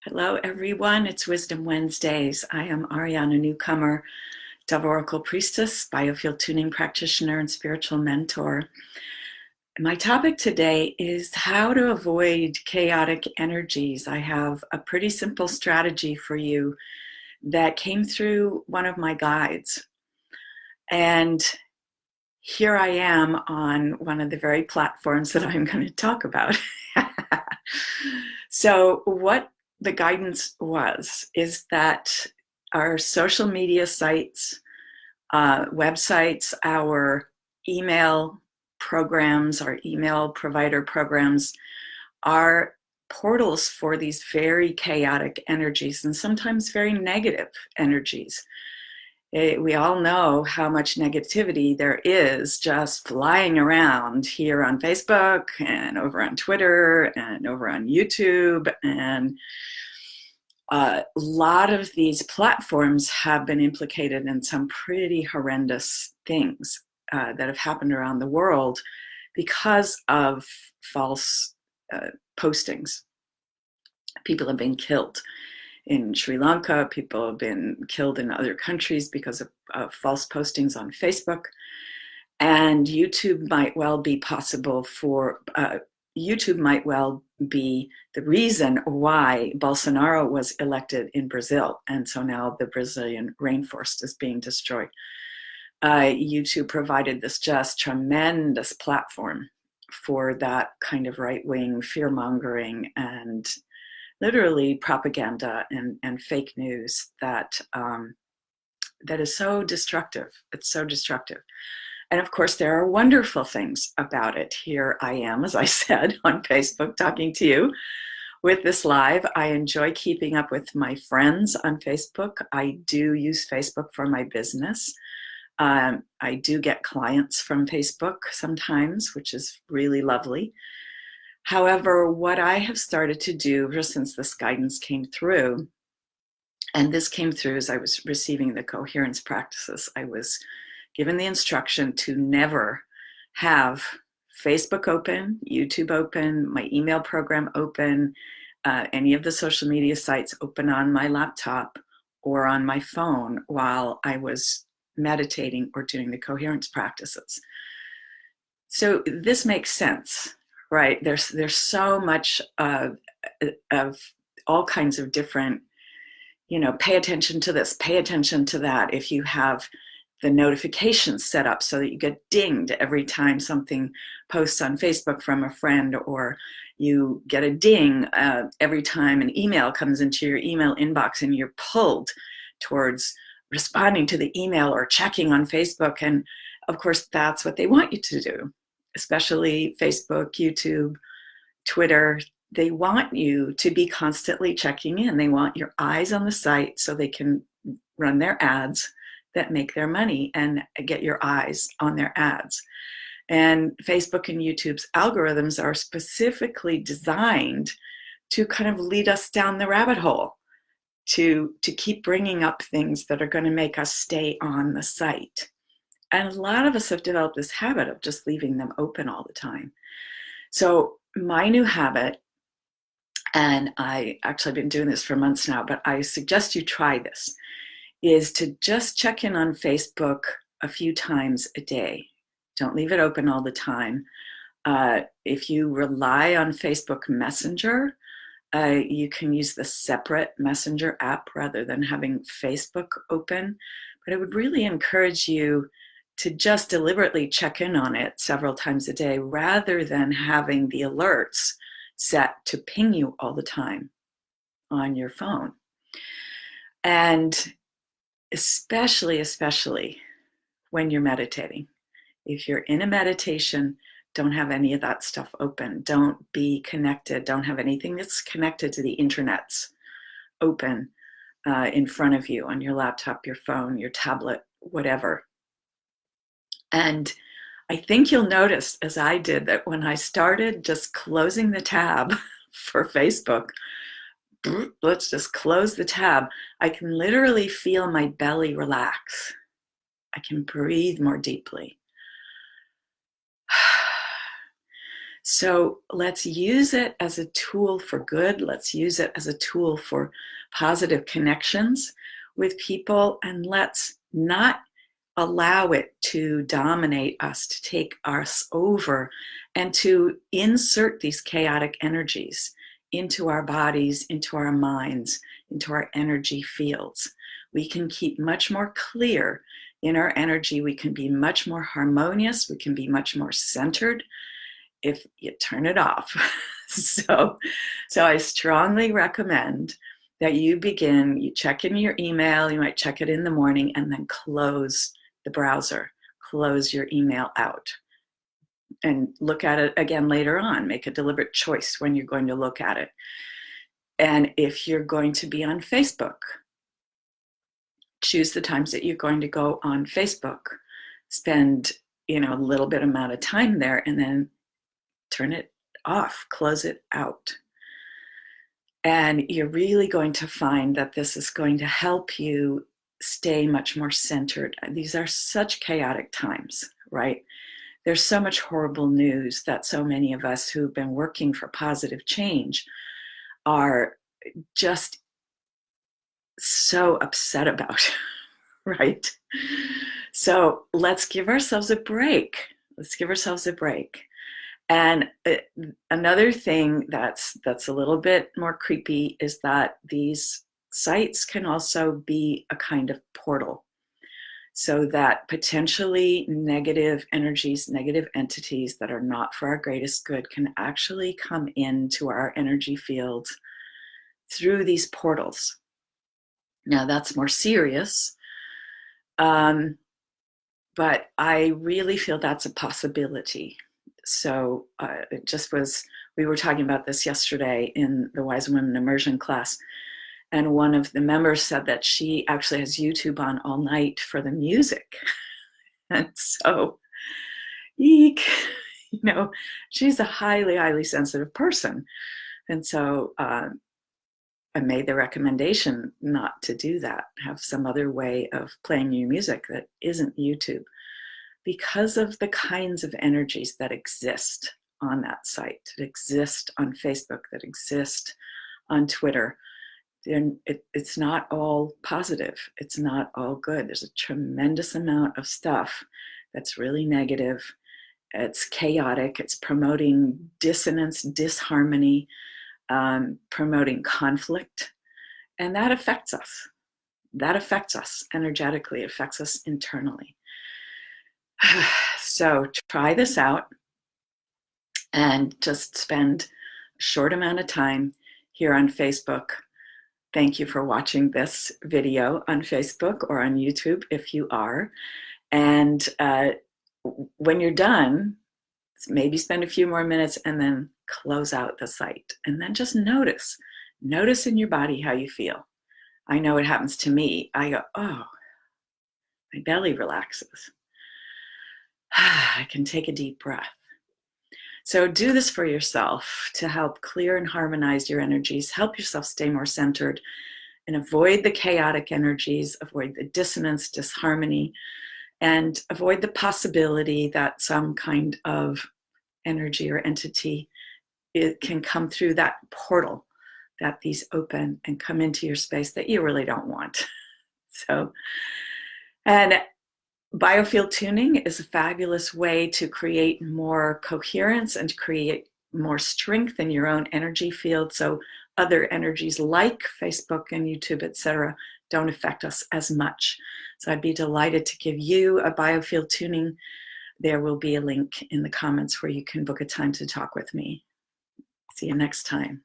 Hello, everyone. It's Wisdom Wednesdays. I am Ariana Newcomer, Dove Oracle Priestess, biofield tuning practitioner, and spiritual mentor. My topic today is how to avoid chaotic energies. I have a pretty simple strategy for you that came through one of my guides. And here I am on one of the very platforms that I'm going to talk about. So, what the guidance is that our social media sites, websites, our email programs, our email provider programs are portals for these very chaotic energies and sometimes very negative energies. We all know how much negativity there is just flying around here on Facebook and over on Twitter and over on YouTube. And a lot of these platforms have been implicated in some pretty horrendous things that have happened around the world because of false postings. People have been killed in Sri Lanka. People have been killed in other countries because of false postings on Facebook. And YouTube might well be possible for, YouTube might well be the reason why Bolsonaro was elected in Brazil. And so now the Brazilian rainforest is being destroyed. YouTube provided this just tremendous platform for that kind of right-wing fear-mongering and literally propaganda and fake news that is so destructive. It's so destructive. And of course, there are wonderful things about it. Here I am, as I said, on Facebook talking to you with this live. I enjoy keeping up with my friends on Facebook. I do use Facebook for my business. I do get clients from Facebook sometimes, which is really lovely. However, what I have started to do ever since this guidance came through, and this came through as I was receiving the coherence practices, I was given the instruction to never have Facebook open, YouTube open, my email program open, any of the social media sites open on my laptop or on my phone while I was meditating or doing the coherence practices. So this makes sense. Right, there's so much of all kinds of different, pay attention to this, pay attention to that. If you have the notifications set up so that you get dinged every time something posts on Facebook from a friend, or you get a ding every time an email comes into your email inbox, and you're pulled towards responding to the email or checking on Facebook. And of course, that's what they want you to do. Especially Facebook, YouTube, Twitter, they want you to be constantly checking in. They want your eyes on the site so they can run their ads that make their money and get your eyes on their ads. And Facebook and YouTube's algorithms are specifically designed to kind of lead us down the rabbit hole, to keep bringing up things that are going to make us stay on the site. And a lot of us have developed this habit of just leaving them open all the time. So my new habit, and I actually have been doing this for months now, but I suggest you try this, is to just check in on Facebook a few times a day. Don't leave it open all the time. If you rely on Facebook Messenger, you can use the separate Messenger app rather than having Facebook open. But I would really encourage you to just deliberately check in on it several times a day rather than having the alerts set to ping you all the time on your phone. And especially when you're meditating. If you're in a meditation, don't have any of that stuff open. Don't be connected. Don't have anything that's connected to the internets open in front of you on your laptop, your phone, your tablet, whatever. And I think you'll notice, as I did, that when I started just closing the tab for Facebook, let's just close the tab, I can literally feel my belly relax. I can breathe more deeply. So let's use it as a tool for good. Let's use it as a tool for positive connections with people, and let's not allow it to dominate us, to take us over, and to insert these chaotic energies into our bodies, into our minds, into our energy fields. We can keep much more clear in our energy. We can be much more harmonious. We can be much more centered if you turn it off. So I strongly recommend that you check in your email, you might check it in the morning, and then close the browser, close your email out, and look at it again later on. Make a deliberate choice when you're going to look at it. And if you're going to be on Facebook, choose the times that you're going to go on Facebook. Spend, a little bit amount of time there, and then turn it off, close it out. And you're really going to find that this is going to help you stay much more centered. These are such chaotic times, right? There's so much horrible news that so many of us who've been working for positive change are just so upset about, right? So let's give ourselves a break. Let's give ourselves a break. And another thing that's a little bit more creepy is that these sites can also be a kind of portal, so that potentially negative energies, negative entities that are not for our greatest good can actually come into our energy field through these portals. Now that's more serious, but I really feel that's a possibility. So we were talking about this yesterday in the Wise Women Immersion class, and one of the members said that she actually has YouTube on all night for the music. And so, eek, she's a highly, highly sensitive person. And so I made the recommendation not to do that, have some other way of playing your music that isn't YouTube, because of the kinds of energies that exist on that site, that exist on Facebook, that exist on Twitter. It's not all positive. It's not all good. There's a tremendous amount of stuff that's really negative. It's chaotic. It's promoting dissonance, disharmony, promoting conflict. And that affects us. That affects us energetically, affects us internally. So try this out and just spend a short amount of time here on Facebook. Thank you for watching this video on Facebook or on YouTube if you are. And when you're done, maybe spend a few more minutes and then close out the site. And then just notice in your body how you feel. I know it happens to me. I go, oh, my belly relaxes. I can take a deep breath. So do this for yourself to help clear and harmonize your energies, help yourself stay more centered, and avoid the chaotic energies, avoid the dissonance, disharmony, and avoid the possibility that some kind of energy or entity, it can come through that portal that these open and come into your space that you really don't want. So, and biofield tuning is a fabulous way to create more coherence and to create more strength in your own energy field, so other energies like Facebook and YouTube, etc., don't affect us as much. So I'd be delighted to give you a biofield tuning. There will be a link in the comments where you can book a time to talk with me. See you next time.